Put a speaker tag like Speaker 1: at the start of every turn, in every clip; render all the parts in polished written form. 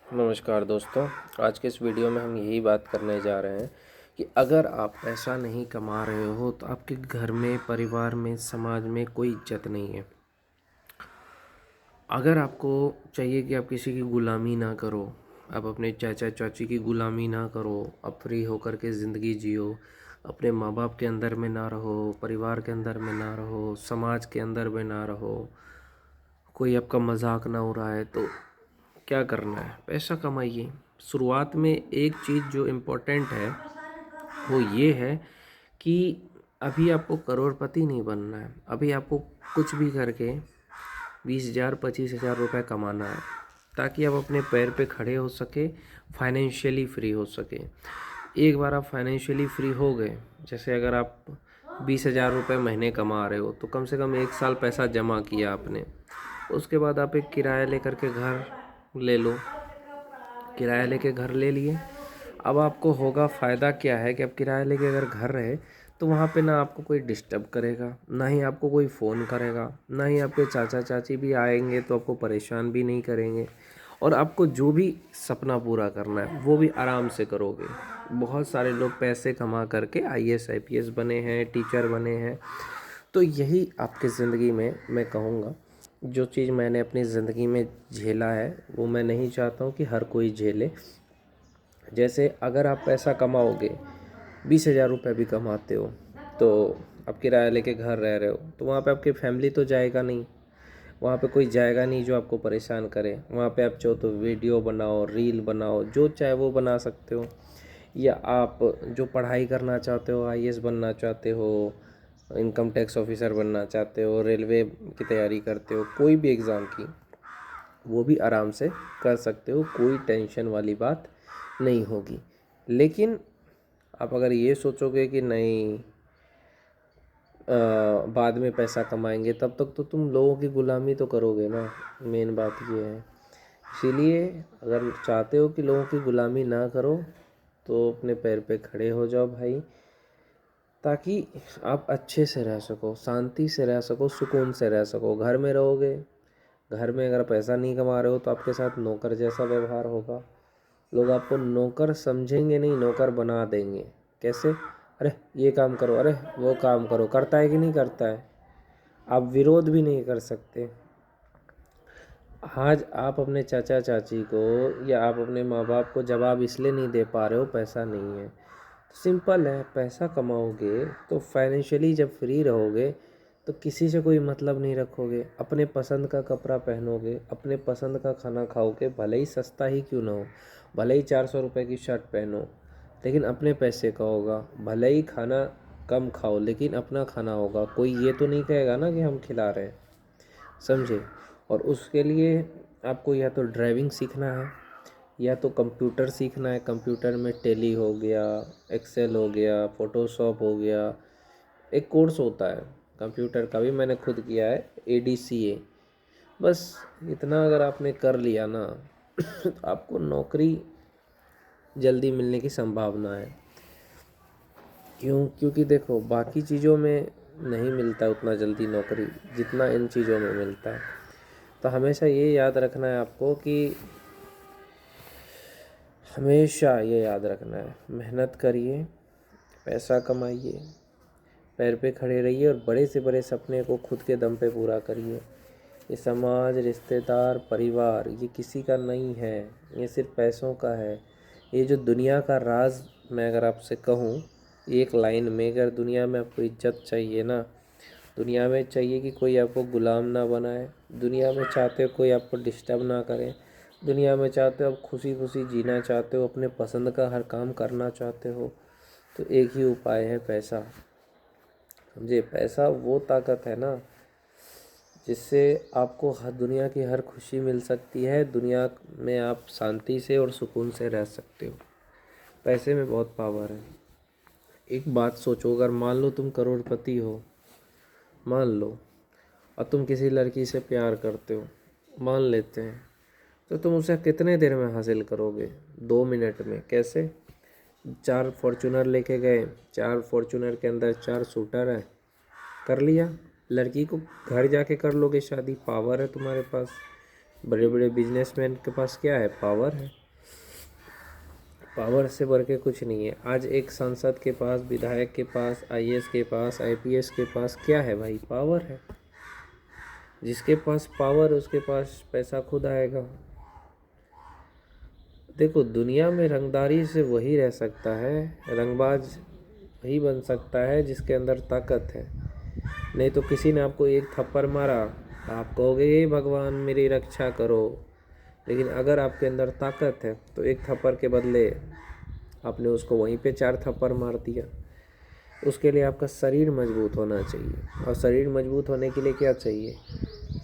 Speaker 1: नमस्कार दोस्तों। आज के इस वीडियो में हम यही बात करने जा रहे हैं कि अगर आप पैसा नहीं कमा रहे हो तो आपके घर में, परिवार में, समाज में कोई इज्जत नहीं है। अगर आपको चाहिए कि आप किसी की गुलामी ना करो, आप अपने चाचा चाची की गुलामी ना करो, आप फ्री होकर के ज़िंदगी जियो, अपने माँ बाप के अंदर में ना रहो, परिवार के अंदर में ना रहो, समाज के अंदर में ना रहो, कोई आपका मजाक ना उड़ाए, तो क्या करना है? पैसा कमाइए। शुरुआत में एक चीज़ जो इम्पोर्टेंट है वो ये है कि अभी आपको करोड़पति नहीं बनना है। अभी आपको कुछ भी करके 20,000 25,000 रुपये कमाना है, ताकि आप अपने पैर पे खड़े हो सके, फाइनेंशियली फ्री हो सके। एक बार आप फाइनेंशियली फ्री हो गए, जैसे अगर आप 20,000 रुपये महीने कमा रहे हो तो कम से कम 1 साल पैसा जमा किया आपने। उसके बाद आप एक किराया लेकर के घर ले लो। किराया लेके घर ले लिए। अब आपको होगा फ़ायदा क्या है कि अब किराया लेके अगर घर रहे तो वहाँ पे ना आपको कोई डिस्टर्ब करेगा, ना ही आपको कोई फ़ोन करेगा, ना ही आपके चाचा चाची भी आएंगे तो आपको परेशान भी नहीं करेंगे। और आपको जो भी सपना पूरा करना है वो भी आराम से करोगे। बहुत सारे लोग पैसे कमा करके आईएएस आईपीएस बने हैं, टीचर बने हैं। तो यही आपकी ज़िंदगी में मैं कहूँगा, जो चीज़ मैंने अपनी ज़िंदगी में झेला है वो मैं नहीं चाहता हूँ कि हर कोई झेले। जैसे अगर आप पैसा कमाओगे, 20,000 रुपये भी कमाते हो, तो आप किराया लेके घर रह रहे हो तो वहाँ पे आपकी फैमिली तो जाएगा नहीं। वहाँ पे कोई जाएगा नहीं जो आपको परेशान करे। वहाँ पे आप चाहो तो वीडियो बनाओ, रील बनाओ, जो चाहे वो बना सकते हो। या आप जो पढ़ाई करना चाहते हो, आईएएस बनना चाहते हो, इनकम टैक्स ऑफिसर बनना चाहते हो, रेलवे की तैयारी करते हो, कोई भी एग्ज़ाम की, वो भी आराम से कर सकते हो। कोई टेंशन वाली बात नहीं होगी। लेकिन आप अगर ये सोचोगे कि नहीं, बाद में पैसा कमाएंगे, तब तक तो तुम लोगों की गुलामी तो करोगे ना। मेन बात ये है। इसीलिए अगर चाहते हो कि लोगों की गुलामी ना करो तो अपने पैर पे खड़े हो जाओ भाई, ताकि आप अच्छे से रह सको, शांति से रह सको, सुकून से रह सको। घर में रहोगे, घर में अगर पैसा नहीं कमा रहे हो तो आपके साथ नौकर जैसा व्यवहार होगा। लोग आपको नौकर समझेंगे नहीं, नौकर बना देंगे। कैसे? अरे ये काम करो, अरे वो काम करो। करता है कि नहीं करता है? आप विरोध भी नहीं कर सकते। आज आप अपने चाचा चाची को या आप अपने माँ बाप को जवाब इसलिए नहीं दे पा रहे हो, पैसा नहीं है। सिंपल है, पैसा कमाओगे तो फाइनेंशियली जब फ्री रहोगे तो किसी से कोई मतलब नहीं रखोगे। अपने पसंद का कपड़ा पहनोगे, अपने पसंद का खाना खाओगे, भले ही सस्ता ही क्यों ना हो। भले ही 400 रुपये की शर्ट पहनो, लेकिन अपने पैसे का होगा। भले ही खाना कम खाओ, लेकिन अपना खाना होगा। कोई ये तो नहीं कहेगा ना कि हम खिला रहे हैं। समझे? और उसके लिए आपको या तो ड्राइविंग सीखना है या तो कंप्यूटर सीखना है। कंप्यूटर में टैली हो गया, एक्सेल हो गया, फ़ोटोशॉप हो गया। एक कोर्स होता है कंप्यूटर का, भी मैंने खुद किया है, एडीसीए। बस इतना अगर आपने कर लिया ना तो आपको नौकरी जल्दी मिलने की संभावना है। क्योंकि देखो, बाकी चीज़ों में नहीं मिलता उतना जल्दी नौकरी जितना इन चीज़ों में मिलता है। तो हमेशा ये याद रखना है आपको कि हमेशा ये याद रखना है, मेहनत करिए, पैसा कमाइए, पैर पे खड़े रहिए और बड़े से बड़े सपने को खुद के दम पे पूरा करिए। ये समाज, रिश्तेदार, परिवार, ये किसी का नहीं है, ये सिर्फ पैसों का है। ये जो दुनिया का राज, मैं अगर आपसे कहूँ एक लाइन में, अगर दुनिया में आपको इज्जत चाहिए ना, दुनिया में चाहिए कि कोई आपको गुलाम ना बनाए, दुनिया में चाहते हो कोई आपको डिस्टर्ब ना करे, दुनिया में चाहते हो आप खुशी खुशी जीना चाहते हो, अपने पसंद का हर काम करना चाहते हो, तो एक ही उपाय है, पैसा। समझे? पैसा वो ताकत है ना जिससे आपको हर दुनिया की हर खुशी मिल सकती है। दुनिया में आप शांति से और सुकून से रह सकते हो। पैसे में बहुत पावर है। एक बात सोचो, अगर मान लो तुम करोड़पति हो, मान लो, और तुम किसी लड़की से प्यार करते हो, मान लेते हैं, तो तुम उसे कितने देर में हासिल करोगे? 2 मिनट में। कैसे? 4 फॉर्चूनर लेके गए, 4 फॉर्चूनर के अंदर 4 शूटर है, कर लिया। लड़की को घर जाके कर लोगे शादी, पावर है तुम्हारे पास। बड़े बड़े बिजनेसमैन के पास क्या है? पावर है। पावर से बढ़ के कुछ नहीं है। आज एक सांसद के पास, विधायक के पास, आईएएस के पास, आईपीएस के पास क्या है भाई? पावर है। जिसके पास पावर उसके पास पैसा खुद आएगा। देखो, दुनिया में रंगदारी से वही रह सकता है, रंगबाज वही बन सकता है जिसके अंदर ताकत है। नहीं तो किसी ने आपको एक थप्पड़ मारा, आप कहोगे हे भगवान मेरी रक्षा करो, लेकिन अगर आपके अंदर ताकत है तो एक थप्पड़ के बदले आपने उसको वहीं पे 4 थप्पड़ मार दिया। उसके लिए आपका शरीर मजबूत होना चाहिए, और शरीर मजबूत होने के लिए क्या चाहिए?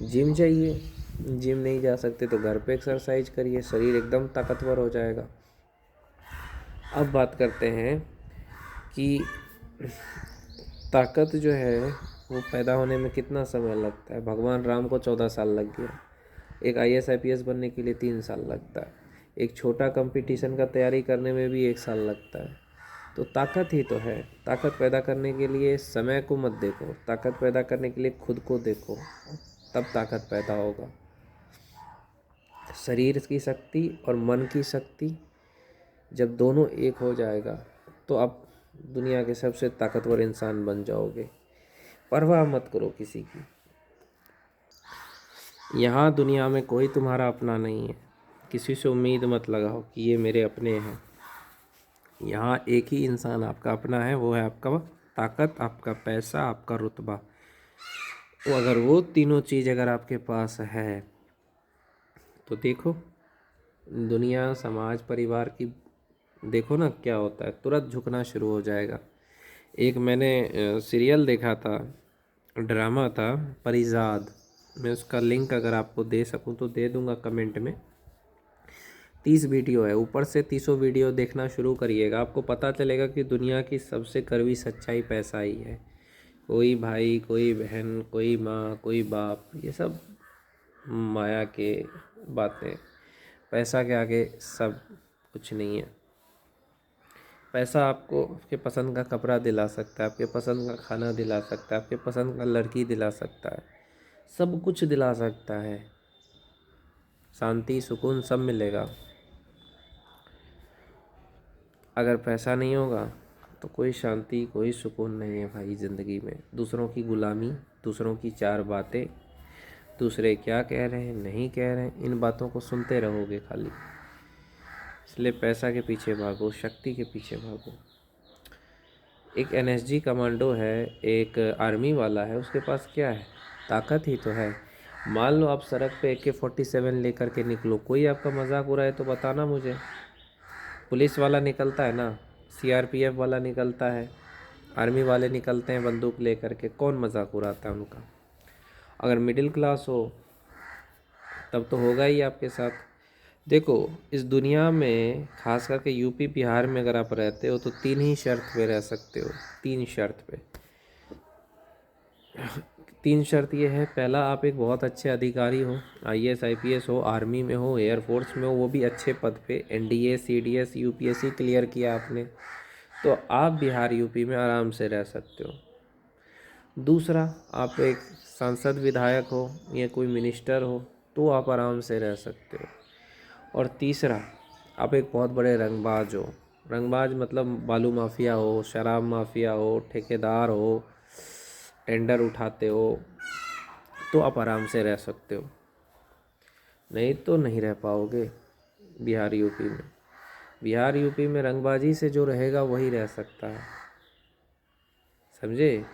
Speaker 1: जिम चाहिए। जिम नहीं जा सकते तो घर पे एक्सरसाइज करिए, शरीर एकदम ताकतवर हो जाएगा। अब बात करते हैं कि ताकत जो है वो पैदा होने में कितना समय लगता है। भगवान राम को 14 साल लग गया। एक आईएएस आईपीएस बनने के लिए 3 साल लगता है। एक छोटा कंपटीशन का तैयारी करने में भी 1 साल लगता है। तो ताकत ही तो है। ताकत पैदा करने के लिए समय को मत देखो, ताकत पैदा करने के लिए खुद को देखो, तब ताकत पैदा होगा। शरीर की शक्ति और मन की शक्ति जब दोनों एक हो जाएगा तो आप दुनिया के सबसे ताकतवर इंसान बन जाओगे। परवाह मत करो किसी की। यहाँ दुनिया में कोई तुम्हारा अपना नहीं है। किसी से उम्मीद मत लगाओ कि ये मेरे अपने हैं। यहाँ एक ही इंसान आपका अपना है, वो है आपका ताकत, आपका पैसा, आपका रुतबा। तो अगर वो तीनों चीज़ अगर आपके पास है तो देखो, दुनिया, समाज, परिवार की देखो ना क्या होता है, तुरंत झुकना शुरू हो जाएगा। एक मैंने सीरियल देखा था, ड्रामा था, परिजाद। मैं उसका लिंक अगर आपको दे सकूं तो दे दूंगा कमेंट में। 30 वीडियो है, ऊपर से 30 वीडियो देखना शुरू करिएगा, आपको पता चलेगा कि दुनिया की सबसे कड़वी सच्चाई पैसा ही है। कोई भाई, कोई बहन, कोई माँ, कोई बाप, ये सब माया के बातें। पैसा के आगे सब कुछ नहीं है। पैसा आपको आपके पसंद का कपड़ा दिला सकता है, आपके पसंद का खाना दिला सकता है, आपके पसंद का लड़की दिला सकता है, सब कुछ दिला सकता है। शांति, सुकून सब मिलेगा। अगर पैसा नहीं होगा तो कोई शांति, कोई सुकून नहीं है भाई ज़िंदगी में। दूसरों की गुलामी, दूसरों की 4 बातें, दूसरे क्या कह रहे हैं, नहीं कह रहे हैं, इन बातों को सुनते रहोगे खाली। इसलिए पैसा के पीछे भागो, शक्ति के पीछे भागो। एक एनएसजी कमांडो है, एक आर्मी वाला है, उसके पास क्या है? ताकत ही तो है। मान लो आप सड़क पे AK-47 लेकर के निकलो, कोई आपका मजाक उड़ाए तो बताना मुझे। पुलिस वाला निकलता है ना, सीआरपीएफ वाला निकलता है, आर्मी वाले निकलते हैं बंदूक लेकर के, कौन मजाक उड़ाता है उनका? अगर मिडिल क्लास हो तब तो होगा ही आपके साथ। देखो, इस दुनिया में खास करके यूपी बिहार में अगर आप रहते हो तो 3 ही शर्त पे रह सकते हो। 3 शर्त पे। 3 शर्त ये है, पहला, आप एक बहुत अच्छे अधिकारी हो, आईएएस आईपीएस हो, आर्मी में हो, एयरफोर्स में हो, वो भी अच्छे पद पे, एनडीए सीडीएस यूपीएससी क्लियर किया आपने, तो आप बिहार यूपी में आराम से रह सकते हो। दूसरा, आप एक सांसद विधायक हो या कोई मिनिस्टर हो तो आप आराम से रह सकते हो। और तीसरा, आप एक बहुत बड़े रंगबाज हो। रंगबाज मतलब बालू माफिया हो, शराब माफिया हो, ठेकेदार हो, टेंडर उठाते हो, तो आप आराम से रह सकते हो। नहीं तो नहीं रह पाओगे बिहार यूपी में। बिहार यूपी में रंगबाजी से जो रहेगा वही रह सकता है, समझे?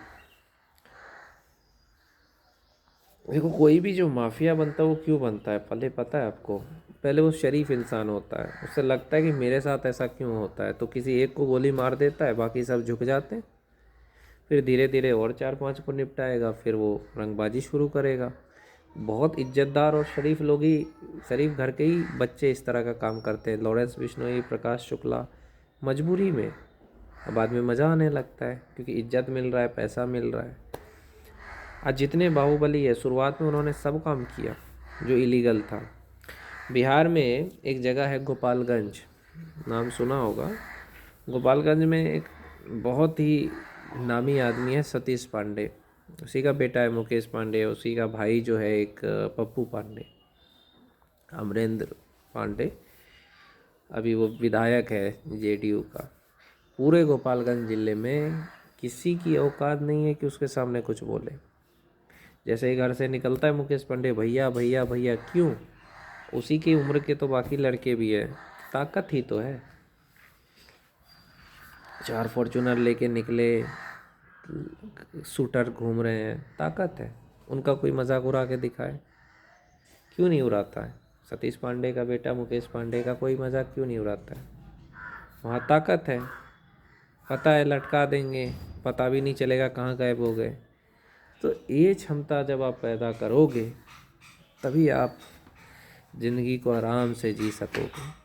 Speaker 1: देखो, कोई भी जो माफिया बनता है वो क्यों बनता है पहले पता है आपको? पहले वो शरीफ इंसान होता है, उससे लगता है कि मेरे साथ ऐसा क्यों होता है, तो किसी एक को गोली मार देता है, बाकी सब झुक जाते हैं। फिर धीरे धीरे और 4-5 को निपटाएगा, फिर वो रंगबाजी शुरू करेगा। बहुत इज्जतदार और शरीफ लोग ही, शरीफ घर के ही बच्चे इस तरह का काम करते हैं। लॉरेंस बिश्नोई, प्रकाश शुक्ला, मजबूरी में। अब बाद में मज़ा आने लगता है क्योंकि इज्जत मिल रहा है, पैसा मिल रहा है। आज जितने बाहुबली है, शुरुआत में उन्होंने सब काम किया जो इलीगल था। बिहार में एक जगह है गोपालगंज, नाम सुना होगा। गोपालगंज में एक बहुत ही नामी आदमी है सतीश पांडे, उसी का बेटा है मुकेश पांडे, उसी का भाई जो है एक पप्पू पांडे। अमरेंद्र पांडे, अभी वो विधायक है जेडीयू का। पूरे गोपालगंज ज़िले में किसी की औकात नहीं है कि उसके सामने कुछ बोले। जैसे ही घर से निकलता है मुकेश पांडे, भैया भैया भैया, क्यों? उसी की उम्र के तो बाकी लड़के भी है, ताकत ही तो है। 4 फॉर्चूनर लेके निकले, शूटर घूम रहे हैं, ताकत है। उनका कोई मजाक उड़ा के दिखाए, क्यों नहीं उड़ाता है? सतीश पांडे का बेटा मुकेश पांडे का कोई मजाक क्यों नहीं उड़ाता है? वहाँ ताकत है, पता है लटका देंगे, पता भी नहीं चलेगा कहाँ गायब हो गए। तो ये क्षमता जब आप पैदा करोगे तभी आप ज़िंदगी को आराम से जी सकोगे।